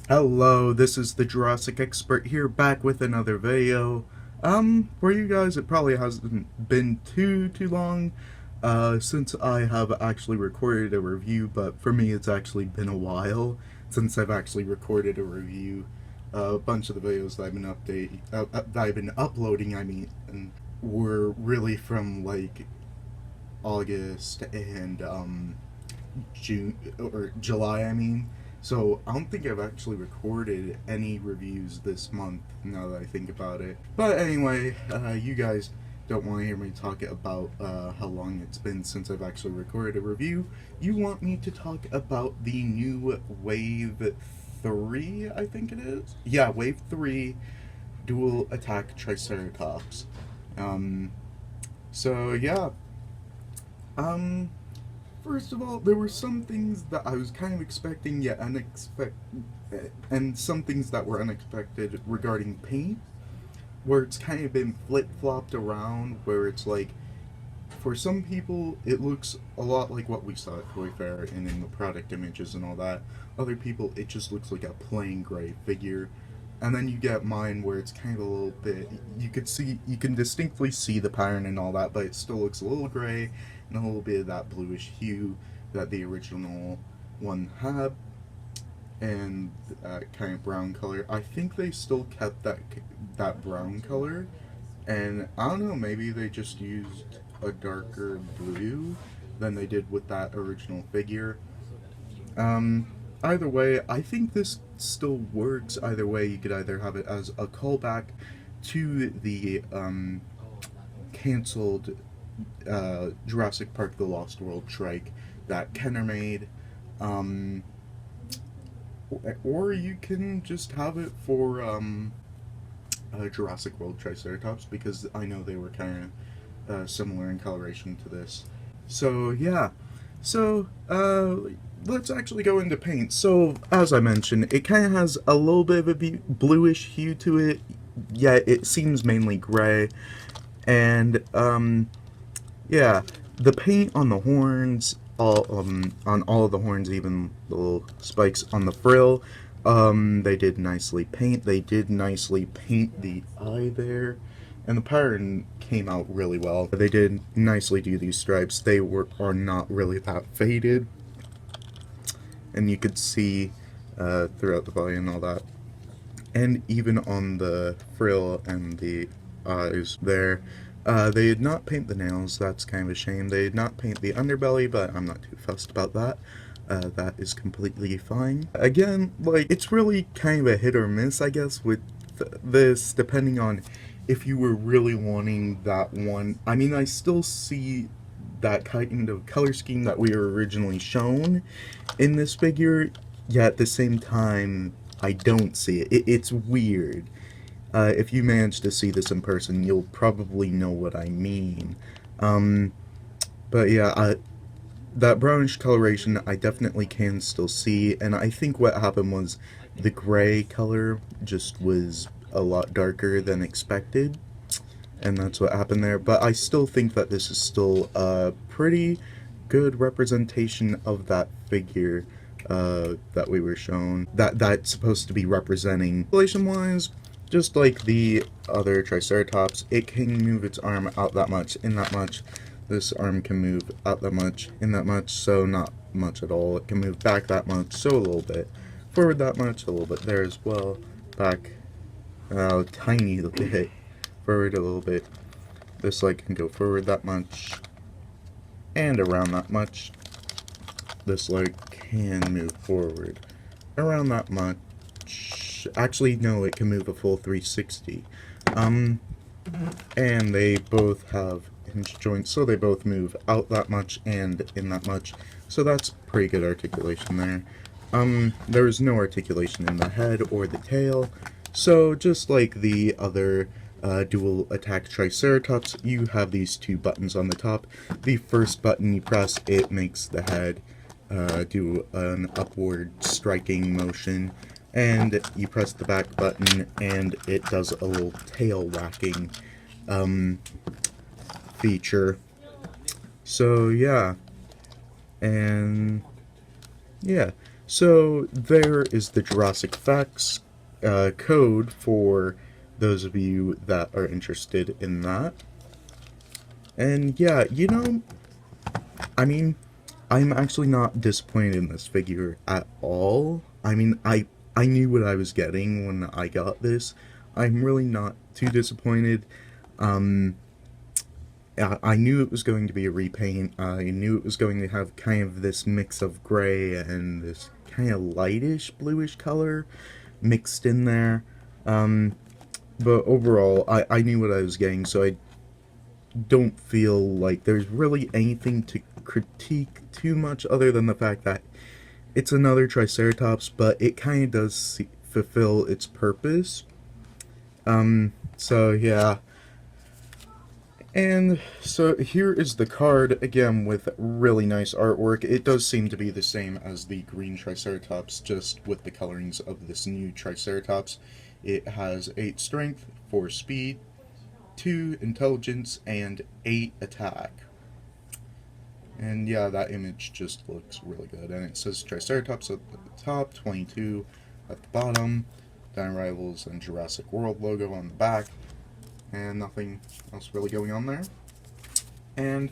Hello, this is the Jurassic expert here, back with another video. For you guys, it probably hasn't been too long since I have actually recorded a review, but for me it's actually been a while since I've actually recorded a review. A bunch of the videos that I've been uploading, were really from like August and June or July, So I don't think I've actually recorded any reviews this month now that I think about it. But anyway, you guys don't want to hear me talk about how long it's been since I've actually recorded a review. You want me to talk about the new Wave 3, I think it is? Yeah, Wave 3 Dual Attack Triceratops. Um, so yeah. Um, First of all, there were some things that I was kind of expecting yet unexpected, and some things that were unexpected regarding paint, where it's kind of been flip flopped around, where it's like, for some people, it looks a lot like what we saw at Toy Fair and in the product images and all that. Other people, it just looks like a plain gray figure. And then you get mine where it's kind of a little bit, you can distinctly see the pattern and all that, but it still looks a little gray and a little bit of that bluish hue that the original one had, and kind of brown color. I think they still kept that brown color, and I don't know, maybe they just used a darker blue than they did with that original figure. Either way, I think this still works. Either way, you could either have it as a callback to the canceled Jurassic Park: The Lost World trike that Kenner made, um, or you can just have it for Jurassic World Triceratops, because I know they were kind of similar in coloration to this. So yeah, so let's actually go into paint. So as I mentioned, it kind of has a little bit of a bluish hue to it, yet it seems mainly gray, and yeah, the paint on the horns, on all of the horns, even the little spikes on the frill, they did nicely paint. They did nicely paint the eye there, and the pattern came out really well. They did nicely do these stripes. Are not really that faded, and you could see throughout the body and all that. And even on the frill and the eyes there, they did not paint the nails. That's kind of a shame. They did not paint the underbelly, but I'm not too fussed about that. That is completely fine. Again, like, it's really kind of a hit or miss, I guess, with this, depending on if you were really wanting that one. I still see that kind of color scheme that we were originally shown in this figure, yet at the same time, I don't see it. It's weird. If you manage to see this in person, you'll probably know what I mean. But yeah, that brownish coloration I definitely can still see, and I think what happened was the gray color just was a lot darker than expected, and that's what happened there. But I still think that this is still a pretty good representation of that figure that we were shown, that's supposed to be representing. Relation-wise, just like the other Triceratops, it can move its arm out that much, in that much. This arm can move out that much, in that much, so not much at all. It can move back that much, so a little bit. Forward that much, a little bit there as well. Back, tiny little bit. Forward a little bit. This leg can go forward that much, and around that much. This leg can move forward around that much. Actually, no, it can move a full 360. And they both have hinge joints, so they both move out that much and in that much. So that's pretty good articulation there. There is no articulation in the head or the tail. So just like the other dual attack Triceratops, you have these two buttons on the top. The first button you press, it makes the head do an upward striking motion, and you press the back button and it does a little tail whacking feature. So yeah, and yeah, So there is the Jurassic Facts code for those of you that are interested in that. And yeah, you know, I mean, I'm actually not disappointed in this figure at all. I mean, I knew what I was getting when I got this. I'm really not too disappointed. I knew it was going to be a repaint. I knew it was going to have kind of this mix of gray and this kind of lightish bluish color mixed in there. But overall, I knew what I was getting, so I don't feel like there's really anything to critique too much other than the fact that it's another Triceratops, but it kind of does fulfill its purpose. So yeah. And so here is the card, again with really nice artwork. It does seem to be the same as the green Triceratops, just with the colorings of this new Triceratops. It has 8 strength, 4 speed, 2 intelligence, and 8 attack. And yeah, that image just looks really good. And it says Triceratops at the top, 22 at the bottom, Dino Rivals and Jurassic World logo on the back, and nothing else really going on there. And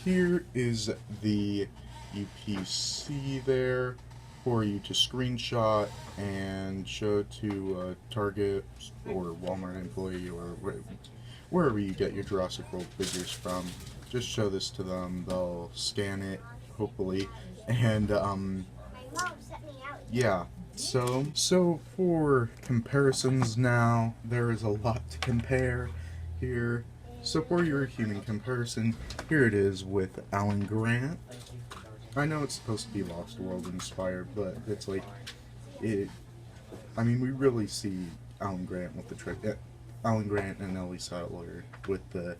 here is the UPC there for you to screenshot and show to Target or Walmart employee or wherever you get your Jurassic World figures from. Just show this to them, they'll scan it, hopefully, and yeah. So for comparisons now, there is a lot to compare here. So for your human comparison, here it is with Alan Grant. I know it's supposed to be Lost World inspired, but it's like, I mean, we really see Alan Grant with the Alan Grant and Ellie Sattler with the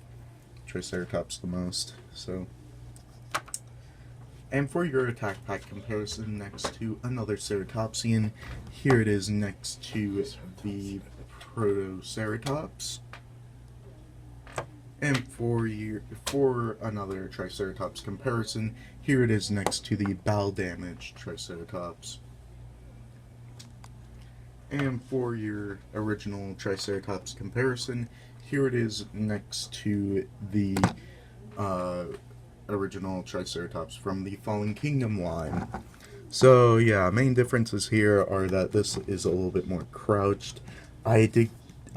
Triceratops the most. So, and for your attack pack comparison next to another Ceratopsian, here it is next to the Protoceratops. And for another Triceratops comparison, here it is next to the Bowel Damaged Triceratops. And for your original Triceratops comparison, here it is next to the original Triceratops from the Fallen Kingdom line. So yeah, main differences here are that this is a little bit more crouched. I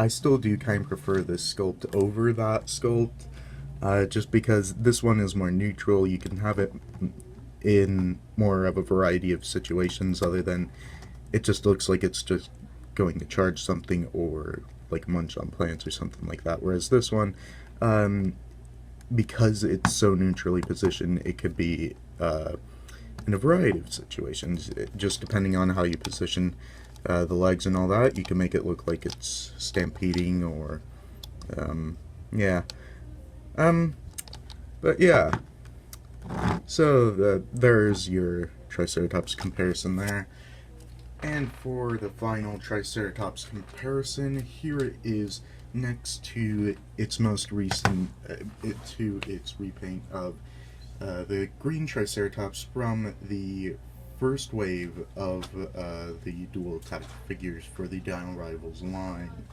still do kind of prefer this sculpt over that sculpt, just because this one is more neutral. You can have it in more of a variety of situations other than it just looks like it's just going to charge something or like munch on plants or something like that. Whereas this one, because it's so neutrally positioned, it could be in a variety of situations, just depending on how you position the legs and all that. You can make it look like it's stampeding or yeah. But yeah, so there's your Triceratops comparison there. And for the final Triceratops comparison, here it is next to its most recent, to its repaint of the green Triceratops from the first wave of the dual attack figures for the Dino Rivals line.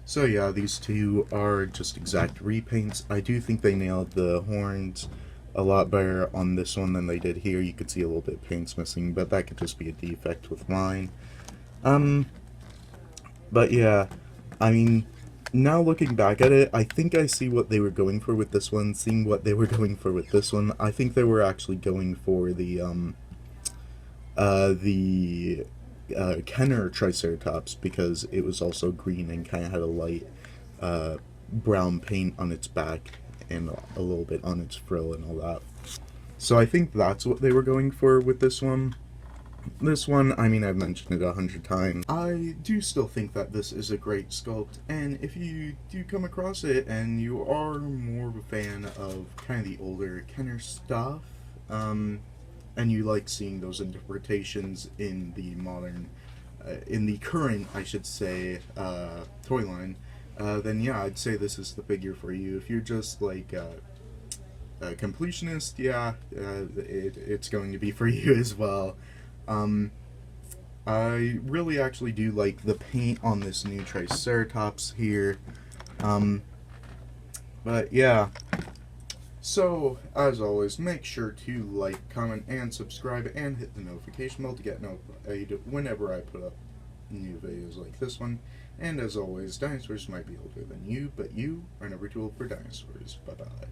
So yeah, these two are just exact repaints. I do think they nailed the horns a lot better on this one than they did here. You could see a little bit of paint's missing, but that could just be a defect with mine. But yeah, I mean, now looking back at it, I think I see what they were going for with this one. Seeing what they were going for with this one, I think they were actually going for the Kenner Triceratops, because it was also green and kind of had a light brown paint on its back and a little bit on its frill and all that. So I think that's what they were going for with this one. This one, I mean, I've mentioned it 100 times. I do still think that this is a great sculpt, and if you do come across it and you are more of a fan of kind of the older Kenner stuff, and you like seeing those interpretations in the modern, in the current, I should say, toy line, then yeah, I'd say this is the figure for you. If you're just like a completionist, yeah, it's going to be for you as well. I really actually do like the paint on this new Triceratops here. But yeah. So, as always, make sure to like, comment, and subscribe, and hit the notification bell to get notified whenever I put up new videos like this one. And as always, dinosaurs might be older than you, but you are never too old for dinosaurs. Bye-bye.